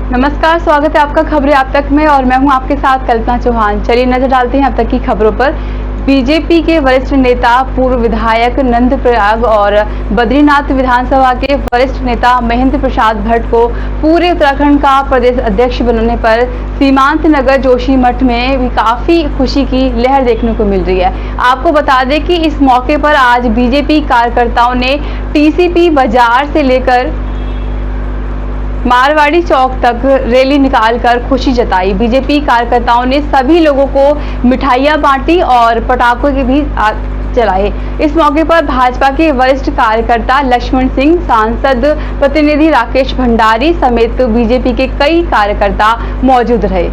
नमस्कार, स्वागत है आपका खबरें आप तक में और मैं हूं आपके साथ कल्पना चौहान। चलिए नजर डालते हैं अब तक की खबरों पर। बीजेपी के वरिष्ठ नेता पूर्व विधायक नंदप्रयाग और बद्रीनाथ विधानसभा के वरिष्ठ नेता महेंद्र प्रसाद भट्ट को पूरे उत्तराखंड का प्रदेश अध्यक्ष बनने पर सीमांत नगर जोशीमठ में भी काफी खुशी की लहर देखने को मिल रही है। आपको बता दें कि इस मौके पर आज बीजेपी कार्यकर्ताओं ने टीसीपी बाजार से लेकर मारवाड़ी चौक तक रैली निकालकर खुशी जताई। बीजेपी कार्यकर्ताओं ने सभी लोगों को मिठाइयां बांटी और पटाखों के भी चलाए। इस मौके पर भाजपा के वरिष्ठ कार्यकर्ता लक्ष्मण सिंह, सांसद प्रतिनिधि राकेश भंडारी समेत बीजेपी के कई कार्यकर्ता मौजूद रहे।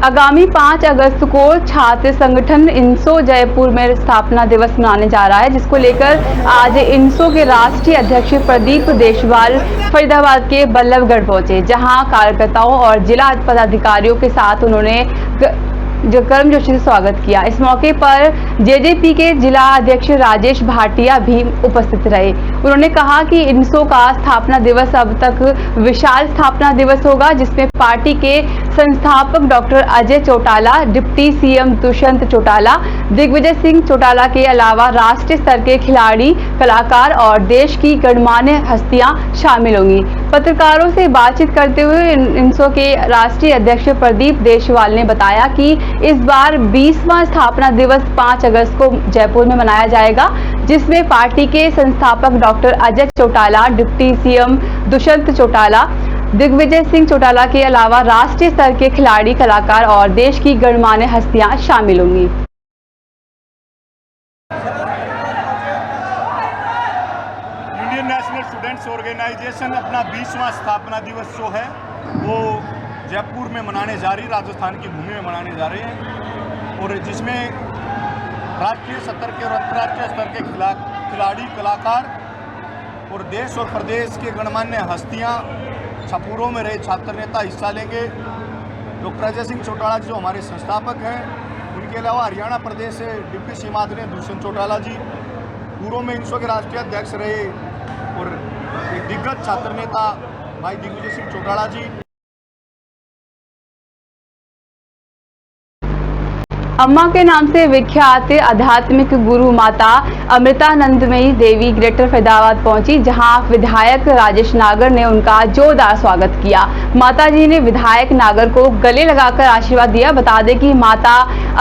आगामी 5 अगस्त को छात्र संगठन इनसो जयपुर में स्थापना दिवस मनाने जा रहा है, जिसको लेकर आज इनसो के राष्ट्रीय अध्यक्ष प्रदीप देशवाल फरीदाबाद के बल्लभगढ़ पहुंचे, जहां कार्यकर्ताओं और जिला पदाधिकारियों के साथ उन्होंने गर्मजोशी से स्वागत किया। इस मौके पर जेजेपी के जिला अध्यक्ष राजेश भाटिया भी उपस्थित रहे। उन्होंने कहा कि इनसो का स्थापना दिवस अब तक विशाल स्थापना दिवस होगा, जिसमें पार्टी के संस्थापक doctor Ajay Chautala, deputy CM Dushyant Chautala, Digvijay Singh Chautala के अलावा राष्ट्रीय स्तर के खिलाड़ी, कलाकार और देश की गणमान्य हस्तियां शामिल होंगी। पत्रकारों से बातचीत करते हुए इनसो के राष्ट्रीय अध्यक्ष प्रदीप देशवाल ने बताया कि इस बार 20वां स्थापना दिवस 5 अगस्त को जयपुर में मनाया जाएगा, जिसमें पार्टी के संस्थापक doctor Ajay Chautala, deputy CM Dushyant Chautala, Digvijay Singh Chautala के अलावा राष्ट्रीय स्तर के खिलाड़ी, कलाकार और देश की गणमान्य हस्तियां शामिल होंगी। इंडियन नेशनल स्टूडेंट्स ऑर्गेनाइजेशन अपना 20वां स्थापना दिवस जो है वो जयपुर में मनाने जा रही, राजस्थान की भूमि में मनाने जा रहे हैं, और जिसमें राष्ट्रीय स्तर के और अंतर्राष्ट्रीय स्तर के खिलाड़ी, कलाकार और देश और प्रदेश के गणमान्य हस्तियां, छपुरों में रहे छात्र नेता हिस्सा लेंगे। डॉक्टर अजय सिंह चौटाला जी जो हमारे संस्थापक हैं, उनके अलावा हरियाणा प्रदेश से डिप्टी सीएम आदरणीय दुष्यंत चौटाला जी, पूर्व में इनसो के राष्ट्रीय अध्यक्ष रहे और एक दिग्गज छात्र नेता भाई दिग्विजय सिंह चौटाला जी। अम्मा के नाम से विख्यात आध्यात्मिक गुरु माता अमृतानंदमयी देवी ग्रेटर फरीदाबाद पहुंची, जहां विधायक राजेश नागर ने उनका जोरदार स्वागत किया। माता जी ने विधायक नागर को गले लगाकर आशीर्वाद दिया। बता दें कि माता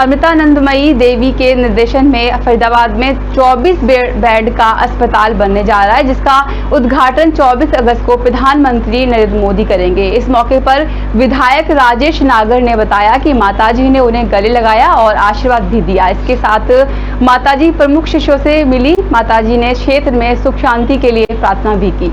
अमृतानंदमयी देवी के निर्देशन में फरीदाबाद में 24 बेड का अस्पताल बनने जा रहा है, जिसका उद्घाटन 24 अगस्त को प्रधानमंत्री नरेंद्र मोदी करेंगे। इस मौके पर विधायक राजेश नागर ने बताया कि माता जी ने उन्हें गले लगाया और आशीर्वाद भी दिया। इसके साथ माताजी प्रमुख शिष्यों से मिली। माताजी ने क्षेत्र में सुख शांति के लिए प्रार्थना भी की।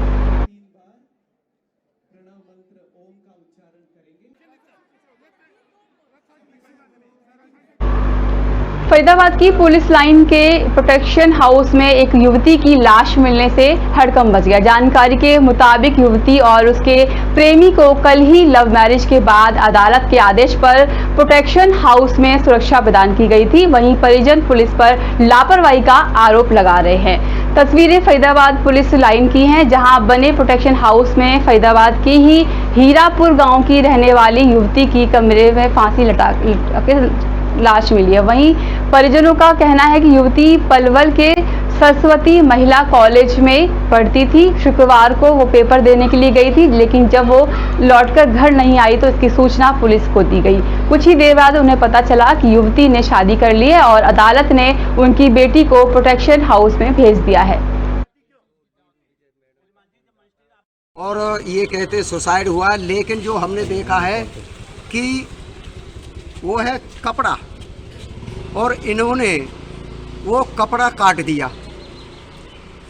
फरीदाबाद की पुलिस लाइन के प्रोटेक्शन हाउस में एक युवती की लाश मिलने से हड़कंप मच गया। जानकारी के मुताबिक युवती और उसके प्रेमी को कल ही लव मैरिज के बाद अदालत के आदेश पर प्रोटेक्शन हाउस में सुरक्षा प्रदान की गई थी। वहीं परिजन पुलिस पर लापरवाही का आरोप लगा रहे हैं। तस्वीरें फरीदाबाद पुलिस लाइन की हैं, जहां बने प्रोटेक्शन हाउस में फरीदाबाद के ही हीरापुर गाँव की रहने वाली युवती की कमरे में फांसी लटका के लाश मिली है। वहीं परिजनों का कहना है कि युवती पलवल के सरस्वती महिला कॉलेज में पढ़ती थी। शुक्रवार को वो पेपर देने के लिए गई थी, लेकिन जब वो लौटकर घर नहीं आई तो इसकी सूचना पुलिस को दी गई। कुछ ही देर बाद उन्हें पता चला कि युवती ने शादी कर ली है और अदालत ने उनकी बेटी को प्रोटेक्शन हाउस में भेज दिया है। और ये कहते सुसाइड हुआ, लेकिन जो हमने देखा है कि वो है कपड़ा, और इन्होंने वो कपड़ा काट दिया।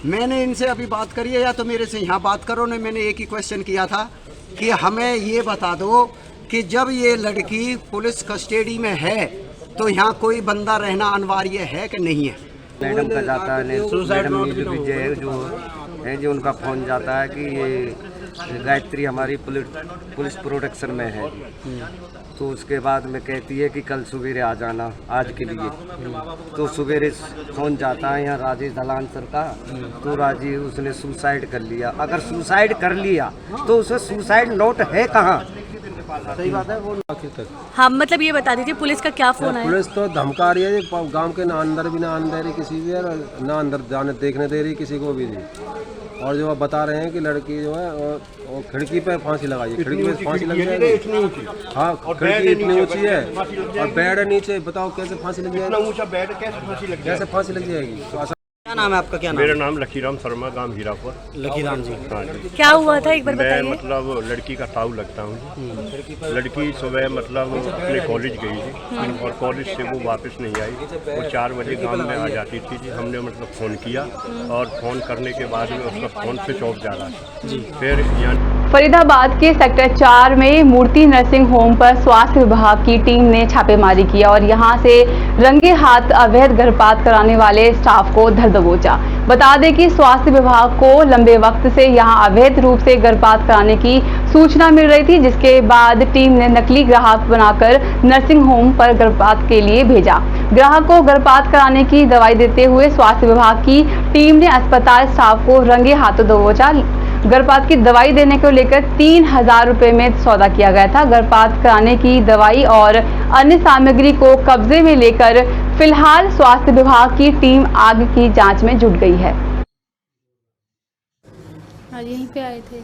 मैंने इनसे अभी बात करी है, या तो मेरे से यहाँ बात करो ने। मैंने एक ही क्वेश्चन किया था कि हमें ये बता दो कि जब ये लड़की पुलिस कस्टडी में है तो यहाँ कोई बंदा रहना अनिवार्य है कि नहीं है। मैडम का जाता है, मैडम जो विजय है जो उनका फ़ोन जाता है कि ये गायत्री हमारी पुलिस प्रोटेक्शन में है, तो उसके बाद में कहती है कि कल सवेरे आ जाना आज के लिए। तो सवेरे फोन जाता है यहाँ राजेश दलान सर का, तो राजीव उसने सुसाइड कर लिया। अगर सुसाइड कर लिया तो उसे सुसाइड नोट है कहाँ? सही बात है वो आखिर तक। हाँ, मतलब ये बता दीजिए पुलिस का क्या फोन आया? पुलिस तो धमका रही है गांव के, ना अंदर भी ना आने दे रही किसी भी, ना अंदर जाने देखने दे रही किसी को भी नहीं। और जो आप बता रहे हैं कि लड़की जो है वो खिड़की पे फांसी लगाई, खिड़की पे फांसी लग जाएगी। हाँ, खिड़की इतनी ऊंची है और बेड नीचे, बताओ कैसे फांसी लग जाएगी? कैसे फांसी लग जाएगी? क्या नाम है आपका? क्या नाम? मेरा नाम लखीराम शर्मा, गांव हीरापुर। लखीराम जी। हाँ जी। क्या हुआ था एक बार मैं बताइए। मतलब लड़की का ताऊ लगता हूँ। लड़की सुबह मतलब अपने कॉलेज गई थी और कॉलेज से वो वापस नहीं आई। वो 4 बजे गांव में आ जाती थी। हमने मतलब फ़ोन किया और फ़ोन करने के बाद में उसका फ़ोन स्विच ऑफ जा रहा था। फिर यहाँ फरीदाबाद के सेक्टर 4 में मूर्ति नर्सिंग होम पर स्वास्थ्य विभाग की टीम ने छापेमारी किया और यहां से रंगे हाथ अवैध गर्भपात कराने वाले स्टाफ को धर दबोचा। बता दें कि स्वास्थ्य विभाग को लंबे वक्त से यहां अवैध रूप से गर्भपात कराने की सूचना मिल रही थी, जिसके बाद टीम ने नकली ग्राहक बनाकर नर्सिंग होम पर गर्भपात के लिए भेजा। ग्राहक को गर्भपात कराने की दवाई देते हुए स्वास्थ्य विभाग की टीम ने अस्पताल स्टाफ को रंगे हाथों दबोचा। गर्भपात की दवाई देने को लेकर 3000 रुपए में सौदा किया गया था। गर्भपात कराने की दवाई और अन्य सामग्री को कब्जे में लेकर फिलहाल स्वास्थ्य विभाग की टीम आगे की जांच में जुट गई है। आज यहीं पे आए थे।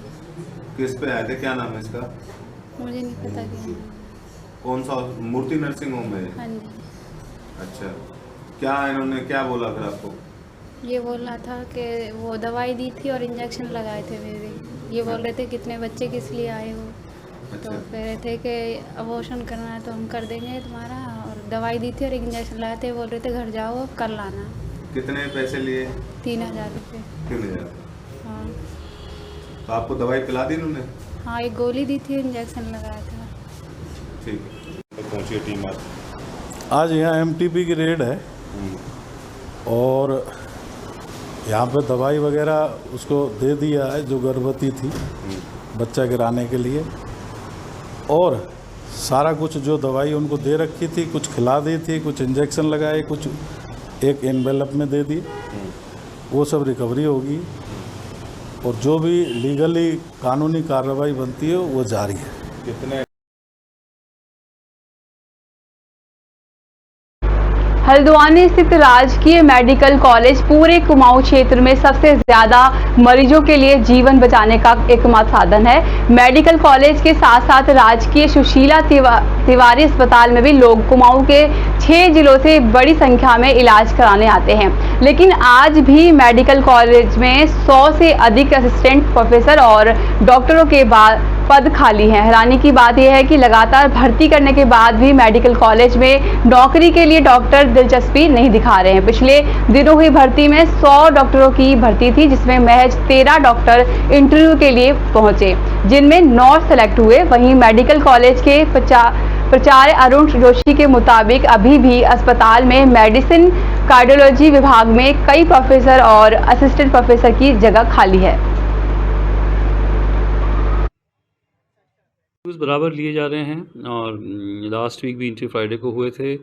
किस पे आए थे? क्या नाम है इसका? मुझे नहीं पता क्या। कौन सा मूर्ति नर्सिंग होम है? हाँ जी। अच्छा, क्या इन्होंने क्या बोला फिर आपको? ये बोल रहा था कि वो दवाई दी थी और इंजेक्शन लगाए थे मेरे। ये बोल रहे थे कितने बच्चे किस लिए आए हो। अच्छा। तो कह रहे थे कि अबॉर्शन करना है तो हम कर देंगे तुम्हारा, और दवाई दी थी और इंजेक्शन लगाए थे। बोल रहे थे घर जाओ कल लाना। कितने पैसे लिए? 3000 रुपये। 3000। हाँ तो आपको दवाई पिला दी इन्होंने? हाँ, एक गोली दी थी, इंजेक्शन लगाया था। ठीक है। पहुँची टीम आज यहाँ एमटीपी की रेड है और यहाँ पे दवाई वगैरह उसको दे दिया है जो गर्भवती थी बच्चा गिराने के लिए, और सारा कुछ जो दवाई उनको दे रखी थी कुछ खिला दी थी, कुछ इंजेक्शन लगाए, कुछ एक एनवेलप में दे दी। वो सब रिकवरी होगी और जो भी लीगली कानूनी कार्रवाई बनती है वो जारी है। कितने? हल्द्वानी स्थित राजकीय मेडिकल कॉलेज पूरे कुमाऊं क्षेत्र में सबसे ज्यादा मरीजों के लिए जीवन बचाने का एकमात्र साधन है। मेडिकल कॉलेज के साथ साथ राजकीय सुशीला तिवारी अस्पताल में भी लोग कुमाऊं के 6 जिलों से बड़ी संख्या में इलाज कराने आते हैं, लेकिन आज भी मेडिकल कॉलेज में 100 से अधिक असिस्टेंट प्रोफेसर और डॉक्टरों के पद खाली हैं। हैरानी की बात यह है कि लगातार भर्ती करने के बाद भी मेडिकल कॉलेज में नौकरी के लिए डॉक्टर दिलचस्पी नहीं दिखा रहे हैं। पिछले दिनों हुई भर्ती में 100 डॉक्टरों की भर्ती थी, जिसमें महज 13 डॉक्टर इंटरव्यू के लिए पहुंचे, जिनमें 9 सेलेक्ट हुए। वहीं मेडिकल कॉलेज के प्राचार्य अरुण जोशी के मुताबिक अभी भी अस्पताल में मेडिसिन कार्डियोलॉजी विभाग में कई प्रोफेसर और असिस्टेंट प्रोफेसर की जगह खाली है। बराबर लिए जा रहे हैं और लास्ट वीक भी इंटरव्यू फ्राइडे को हुए थे।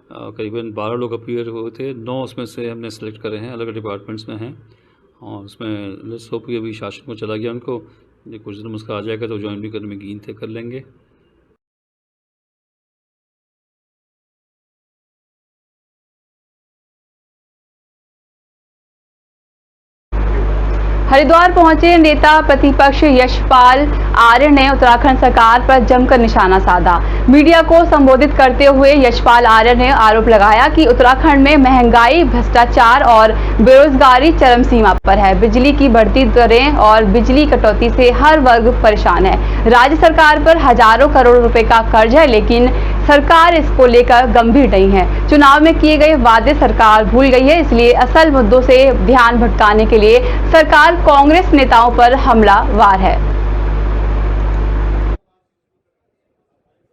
करीबन 12 लोग अपीयर हुए थे। 9 उसमें से हमने सेलेक्ट करे हैं, अलग डिपार्टमेंट्स में हैं और उसमें लेट्स होप कि अभी शासन को चला गया उनको, कुछ दिन उसका आ जाएगा तो ज्वाइन भी करने में गिनते कर लेंगे। हरिद्वार पहुंचे नेता प्रतिपक्ष यशपाल आर्य ने उत्तराखंड सरकार पर जमकर निशाना साधा। मीडिया को संबोधित करते हुए यशपाल आर्य ने आरोप लगाया कि उत्तराखंड में महंगाई, भ्रष्टाचार और बेरोजगारी चरम सीमा पर है। बिजली की बढ़ती दरें और बिजली कटौती से हर वर्ग परेशान है। राज्य सरकार पर हजारों करोड़ रुपए का कर्ज है, लेकिन सरकार इसको लेकर गंभीर नहीं है। चुनाव में किए गए वादे सरकार भूल गई है, इसलिए असल मुद्दों से ध्यान भटकाने के लिए सरकार कांग्रेस नेताओं पर हमलावार है।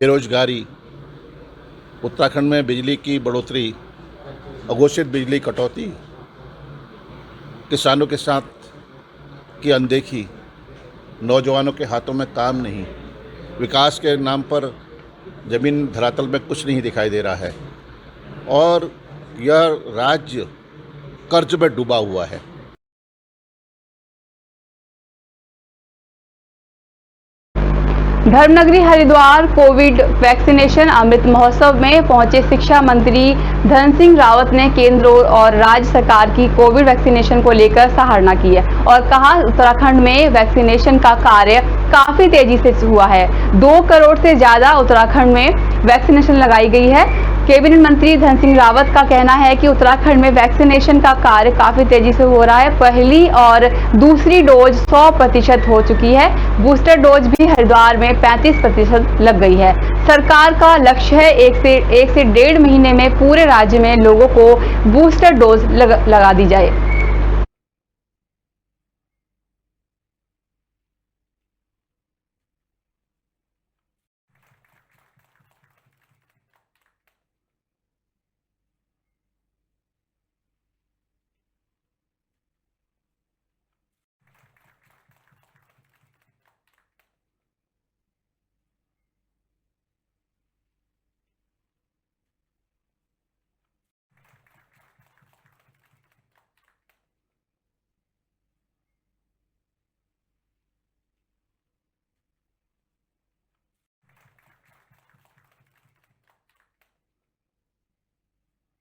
बेरोजगारी, उत्तराखंड में बिजली की बढ़ोतरी, अघोषित बिजली कटौती, किसानों के साथ की अनदेखी नौजवानों के हाथों में काम नहीं, विकास के नाम पर ज़मीन धरातल में कुछ नहीं दिखाई दे रहा है और यह राज्य कर्ज में डूबा हुआ है। धर्मनगरी हरिद्वार कोविड वैक्सीनेशन अमृत महोत्सव में पहुंचे शिक्षा मंत्री धन सिंह रावत ने केंद्र और राज्य सरकार की कोविड वैक्सीनेशन को लेकर सराहना की है और कहा उत्तराखंड में वैक्सीनेशन का कार्य काफी तेजी से हुआ है। 2 करोड़ से ज्यादा उत्तराखंड में वैक्सीनेशन लगाई गई है। कैबिनेट मंत्री धन सिंह रावत का कहना है कि उत्तराखंड में वैक्सीनेशन का कार्य काफी तेजी से हो रहा है। पहली और दूसरी डोज 100% हो चुकी है। बूस्टर डोज भी हरिद्वार में 35% लग गई है। सरकार का लक्ष्य है 1 से 1.5 महीने में पूरे राज्य में लोगों को बूस्टर डोज लगा दी जाए।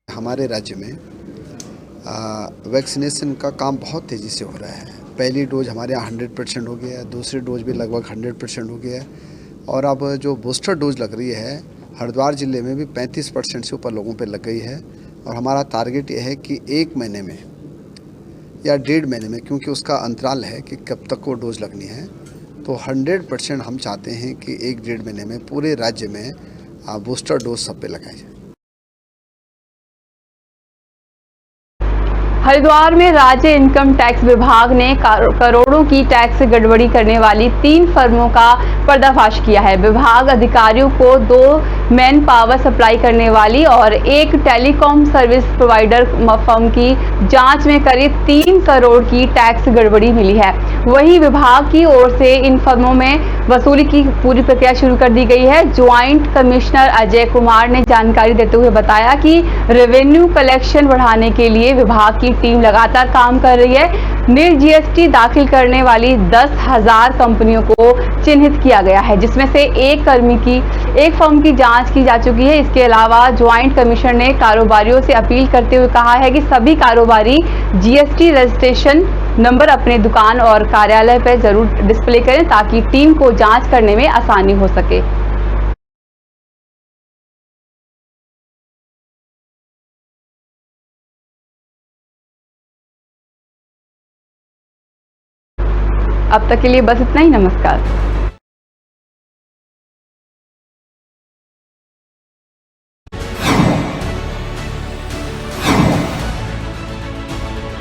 हमारे राज्य में वैक्सीनेशन का काम बहुत तेज़ी से हो रहा है। पहली डोज हमारे यहाँ 100% हो गया है, दूसरी डोज भी लगभग 100% हो गया है और अब जो बूस्टर डोज लग रही है हरिद्वार ज़िले में भी 35% से ऊपर लोगों पे लग गई है और हमारा टारगेट ये है कि 1 महीने में या 1.5 महीने में, क्योंकि उसका अंतराल है कि कब तक वो डोज लगनी है, तो 100% हम चाहते हैं कि 1-1.5 महीने में पूरे राज्य में बूस्टर डोज सब पे लगाई जाए। हरिद्वार में राज्य इनकम टैक्स विभाग ने करोड़ों की टैक्स गड़बड़ी करने वाली 3 फर्मों का पर्दाफाश किया है। विभाग अधिकारियों को 2 मैन पावर सप्लाई करने वाली और 1 टेलीकॉम सर्विस प्रोवाइडर फर्म की जांच में करीब 3 करोड़ की टैक्स गड़बड़ी मिली है। वहीं विभाग की ओर से इन फर्मों में वसूली की पूरी प्रक्रिया शुरू कर दी गई है। ज्वाइंट कमिश्नर अजय कुमार ने जानकारी देते हुए बताया कि रेवेन्यू कलेक्शन बढ़ाने के लिए विभाग की टीम लगातार काम कर रही है। निर् जीएसटी दाखिल करने वाली 10,000 कंपनियों को चिन्हित किया गया है, जिसमें से एक फर्म की जांच की जा चुकी है। इसके अलावा ज्वाइंट कमिश्नर ने कारोबारियों से अपील करते हुए कहा है कि सभी कारोबारी जीएसटी रजिस्ट्रेशन नंबर अपने दुकान और कार्यालय पर जरूर डिस्प्ले करें ताकि टीम को जांच करने में आसानी हो सके। अब तक के लिए बस इतना ही। नमस्कार।